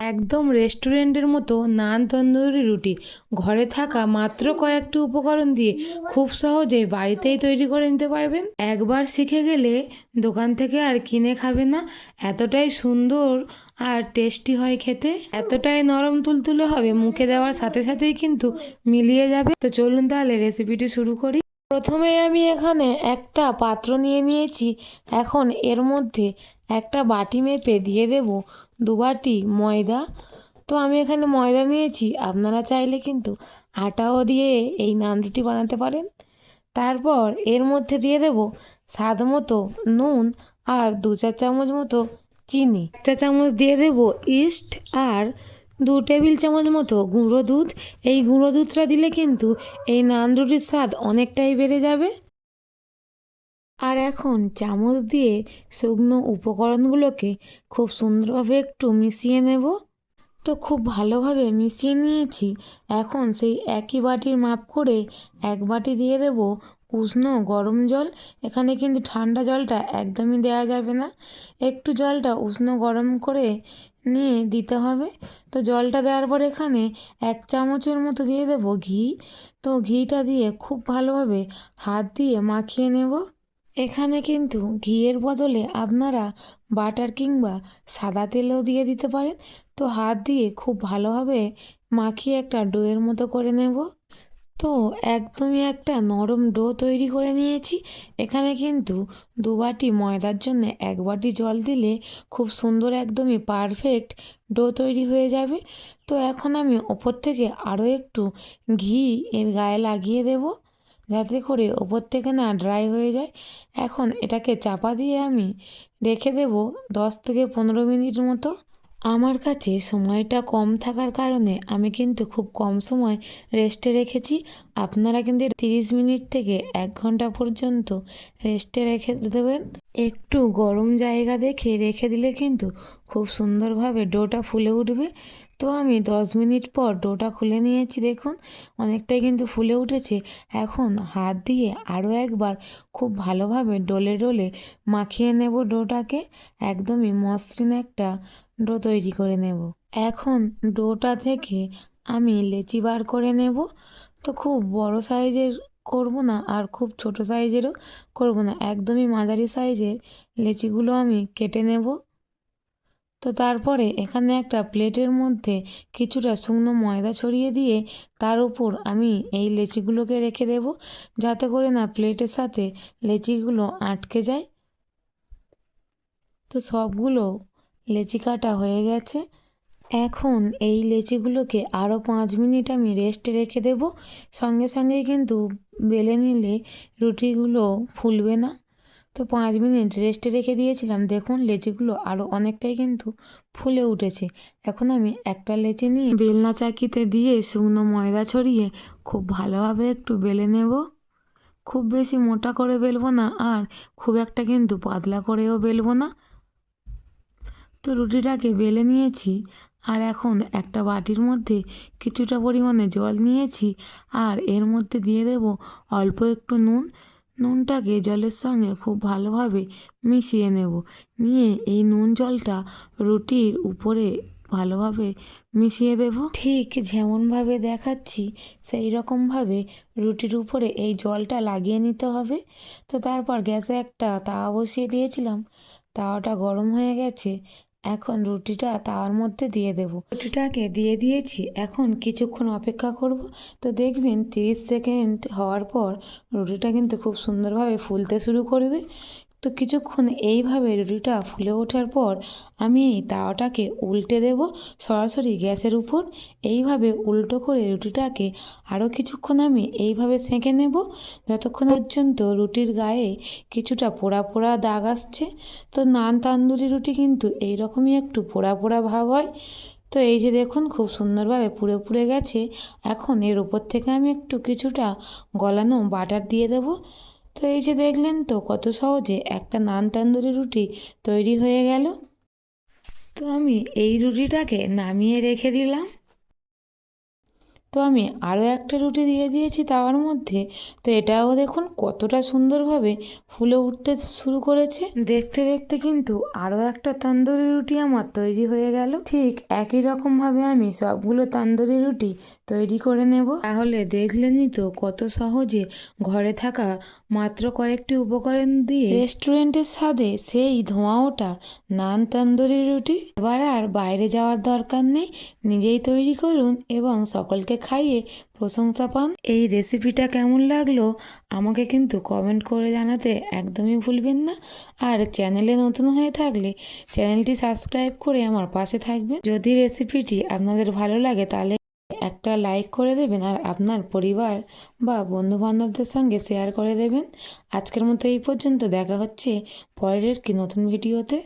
একদম রেস্টুরেন্টের মতো নান তন্দুরি রুটি ঘরে থাকা মাত্র কয়েকটি উপকরণ দিয়ে খুব সহজেই বাড়িতেই তৈরি করে নিতে পারবেন। একবার শিখে গেলে দোকান থেকে আর কিনে খাবে না। এতটাই সুন্দর আর টেস্টি হয় খেতে, এতটাই নরম তুলতুলে হবে, মুখে দেওয়ার সাথে সাথেই কিন্তু মিলিয়ে যাবে। তো চলুন তাহলে রেসিপিটি শুরু করি। প্রথমে আমি এখানে একটা পাত্র নিয়ে নিয়েছি। এখন এর মধ্যে একটা বাটি মেপে দিয়ে দেব 2 বাটি ময়দা। তো আমি এখানে ময়দা নিয়েছি, আপনারা চাইলে কিন্তু আটাও দিয়ে এই নান রুটি বানাতে পারেন। তারপর এর মধ্যে দিয়ে দেব স্বাদ মতো নুন আর 2-4 চামচ মতো চিনি। 1 চা চামচ দিয়ে দেব ইস্ট আর 2 টেবিল চামচ মতো গুঁড়ো দুধ। এই গুঁড়ো দুধটা দিলে কিন্তু এই নান রুটির স্বাদ অনেকটাই বেড়ে যাবে। আর এখন চামচ দিয়ে শুকনো উপকরণগুলোকে খুব সুন্দরভাবে একটু মিশিয়ে নেব। তো খুব ভালোভাবে মিশিয়ে নিয়েছি। এখন সেই একই বাটির মাপ করে 1 বাটি দিয়ে দেব উষ্ণ গরম জল। এখানে কিন্তু ঠান্ডা জলটা একদমই দেওয়া যাবে না, একটু জলটা উষ্ণ গরম করে নিয়ে দিতে হবে। তো জলটা দেওয়ার পর এখানে 1 চামচের মতো দিয়ে দেব ঘি। তো ঘিটা দিয়ে খুব ভালোভাবে হাত দিয়ে মাখিয়ে নেব। এখানে কিন্তু ঘিয়ের বদলে আপনারা বাটার কিংবা সাদা তেলও দিয়ে দিতে পারেন। তো হাত দিয়ে খুব ভালোভাবে মাখিয়ে একটা ডোয়ের মতো করে নেব। তো একদমই একটা নরম ডো তৈরি করে নিয়েছি। এখানে কিন্তু 2 বাটি ময়দার জন্য 1 বাটি জল দিলে খুব সুন্দর একদমই পারফেক্ট ডো তৈরি হয়ে যাবে। তো এখন আমি ওপর থেকে আরও একটু ঘি এর গায়ে লাগিয়ে দেব, যাতে করে ওপর থেকে না ড্রাই হয়ে যায়। এখন এটাকে চাপা দিয়ে আমি রেখে দেব 10 থেকে 15 মিনিট মতো। আমার কাছে সময়টা কম থাকার কারণে আমি কিন্তু খুব কম সময় রেস্টে রেখেছি। আপনারা কিন্তু 30 মিনিট থেকে 1 ঘন্টা পর্যন্ত রেস্টে রেখে দেবেন। একটু গরম জায়গা দেখে রেখে দিলে কিন্তু খুব সুন্দরভাবে ডোটা ফুলে উঠবে। তো আমি 10 মিনিট পর ডোটা খুলে নিয়েছি, দেখুন অনেকটাই কিন্তু ফুলে উঠেছে। এখন হাত দিয়ে আরও একবার খুব ভালোভাবে ডলে ডলে মাখিয়ে নেব ডোটাকে। একদমই মসৃণ একটা ডো তৈরি করে নেব। এখন ডোটা থেকে আমি লেচি বার করে নেব। তো খুব বড় সাইজের করব না আর খুব ছোট সাইজেরও করব না, একদমই মাঝারি সাইজের লেচিগুলো আমি কেটে নেব। তো তারপরে এখানে একটা প্লেটের মধ্যে কিছুটা শুকনো ময়দা ছড়িয়ে দিয়ে তার উপর আমি এই লেচিগুলোকে রেখে দেব, যাতে করে না প্লেটের সাথে লেচিগুলো আটকে যায়। তো সবগুলো লেচি কাটা হয়ে গেছে। এখন এই লেচিগুলোকে আরও 5 মিনিট আমি রেস্টে রেখে দেব। সঙ্গে সঙ্গেই কিন্তু বেলে নিলে রুটিগুলো ফুলবে না। তো 5 মিনিট রেস্টে রেখে দিয়েছিলাম, দেখুন লেচিগুলো আরও অনেকটাই কিন্তু ফুলে উঠেছে। এখন আমি একটা লেচি নিয়ে বেলনা চাকিতে দিয়ে শুকনো ময়দা ছড়িয়ে খুব ভালোভাবে একটু বেলে নেব। খুব বেশি মোটা করে বেলবো না আর খুব একটা কিন্তু পাতলা করেও বেলবো না। তো রুটিটাকে বেলে নিয়েছি। আর এখন একটা বাটির মধ্যে কিছুটা পরিমাণে জল নিয়েছি আর এর মধ্যে দিয়ে দেব অল্প একটু নুন। নুনটাকে জলের সঙ্গে খুব ভালোভাবে মিশিয়ে নেব। নিয়ে এই নুন জলটা রুটির উপরে ভালোভাবে মিশিয়ে দেব। ঠিক যেমনভাবে দেখাচ্ছি সেই রকমভাবে রুটির উপরে এই জলটা লাগিয়ে নিতে হবে। তো তারপর গ্যাসে একটা তাওয়া বসিয়ে দিয়েছিলাম, তাওয়াটা গরম হয়ে গেছে। এখন রুটিটা তাওয়ার মধ্যে দিয়ে দেব। রুটিটাকে দিয়ে দিয়েছি, এখন কিছুক্ষণ অপেক্ষা করব। তো দেখবেন 30 সেকেন্ড হওয়ার পর রুটিটা কিন্তু খুব সুন্দরভাবে ফুলতে শুরু করবে। তো কিছুক্ষণ এইভাবে রুটিটা ফুলে ওঠার পর আমি এই তাওয়াটাকে উল্টে দেব সরাসরি গ্যাসের উপর। এইভাবে উল্টো করে রুটিটাকে আরও কিছুক্ষণ আমি এইভাবে সেঁকে নেব, যতক্ষণ পর্যন্ত রুটির গায়ে কিছুটা পোড়া পোড়া দাগ আসছে। তো নান তান্দুরি রুটি কিন্তু এইরকমই একটু পোড়া পোড়া ভাব হয়। তো এই যে দেখুন খুব সুন্দরভাবে পুড়ে পুড়ে গেছে। এখন এর উপর থেকে আমি একটু কিছুটা গলানো বাটার দিয়ে দেব। তো এই যে দেখলেন তো কত সহজে একটা নান তান্দুরি রুটি তৈরি হয়ে গেল। তো আমি এই রুটিটাকে নামিয়ে রেখে দিলাম। তো আমি আরও একটা রুটি দিয়ে দিয়েছি তাওয়ার মধ্যে। তো এটাও দেখুন কতটা সুন্দরভাবে ফুলে উঠতে শুরু করেছে। দেখতে দেখতে কিন্তু আরও একটা তন্দুরি রুটি আমার তৈরি হয়ে গেল। ঠিক একই রকমভাবে আমি সবগুলো তন্দুরি রুটি তৈরি করে নেব। তাহলে দেখলেনই তো কত সহজে ঘরে থাকা মাত্র কয়েকটি উপকরণ দিয়ে রেস্টুরেন্টের স্বাদে সেই ধোঁয়া ওঠা নান তন্দুরি রুটি। এবার আর বাইরে যাওয়ার দরকার নেই, নিজেই তৈরি করুন এবং সকলকে খাইয়ে প্রশংসা পান। এই রেসিপিটা কেমন লাগলো আমাকে কিন্তু কমেন্ট করে জানাতে একদমই ভুলবেন না। আর চ্যানেলে নতুন হয়ে থাকলে চ্যানেলটি সাবস্ক্রাইব করে আমার পাশে থাকবেন। যদি রেসিপিটি আপনাদের ভালো লাগে তাহলে একটা লাইক করে দেবেন আর আপনার পরিবার বা বন্ধুবান্ধবদের সঙ্গে শেয়ার করে দেবেন। আজকের মতো এই পর্যন্ত, দেখা হচ্ছে পরের কি নতুন ভিডিওতে।